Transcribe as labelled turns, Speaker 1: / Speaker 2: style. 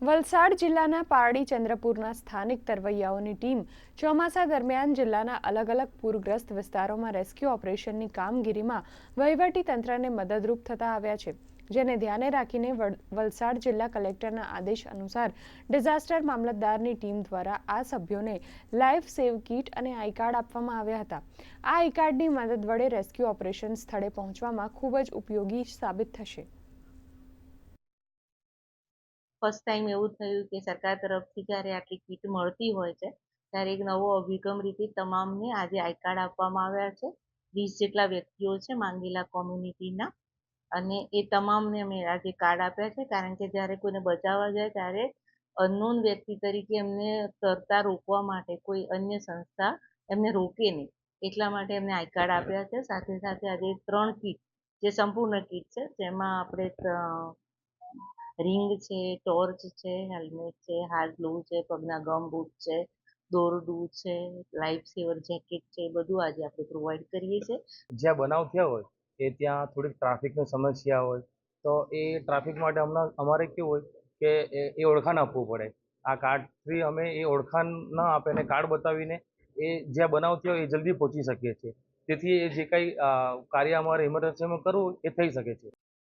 Speaker 1: વલસાડ જિલ્લાના પારડી ચંદ્રપુરના સ્થાનિક તરવૈયાઓની ટીમ ચોમાસા દરમિયાન જિલ્લાના અલગ-અલગ પૂરગ્રસ્ત વિસ્તારોમાં રેસ્ક્યુ ઓપરેશનની કામગીરીમાં વહીવટી તંત્રને મદદરૂપ થતા આવ્યા છે, જેને ધ્યાને રાખીને વલસાડ જિલ્લા કલેક્ટરના આદેશ અનુસાર ડિઝાસ્ટર મામલતદારની ટીમ દ્વારા આ સભ્યોને લાઈફ સેવ કીટ અને આઈ કાર્ડ આપવામાં આવ્યા હતા। આ આઈ કાર્ડની મદદ વડે રેસ્ક્યુ ઓપરેશન સ્થળે પહોંચવામાં ખૂબ જ ઉપયોગી સાબિત થશે।
Speaker 2: ફર્સ્ટ ટાઈમ એવું થયું કે સરકાર તરફથી જ્યારે આટલી કીટ મળતી હોય છે ત્યારે એક નવો અભિગમ રીતે તમામને આજે આઈ કાર્ડ આપવામાં આવ્યા છે। 20 જેટલા વ્યક્તિઓ છે માંગીલા કોમ્યુનિટીના, અને એ તમામને અમે આજે કાર્ડ આપ્યા છે, કારણ કે જ્યારે કોઈને બચાવવા જાય ત્યારે અનનોન વ્યક્તિ તરીકે એમને તરતા રોકવા માટે કોઈ અન્ય સંસ્થા એમને રોકે નહીં, એટલા માટે એમને આઈ કાર્ડ આપ્યા છે। સાથે સાથે આજે 3 કીટ જે સંપૂર્ણ કીટ છે, જેમાં આપણે રિંગ છે, ટોર્ચ છે, હેલ્મેટ છે, હાથ ગ્લોવ છે, પગના ગમ બૂટ છે, દોરડું છે, લાઈફ સેવર જેકેટ છે, બધું આજે આપણે પ્રોવાઈડ કરીએ છીએ।
Speaker 3: જ્યાં બનાવ થયા હોય એ ત્યાં થોડીક ટ્રાફિકની સમસ્યા હોય તો એ ટ્રાફિક માટે અમારે કેવું હોય કે એ ઓળખાણ આપવું પડે। આ કાર્ડથી અમે એ ઓળખાણ ન આપે ને કાર્ડ બતાવીને એ જ્યાં બનાવ થયો એ જલ્દી પહોંચી શકીએ છીએ, તેથી એ જે કંઈ કાર્ય અમારે ઇમરજન્સીમાં કરવું એ થઈ શકે છે।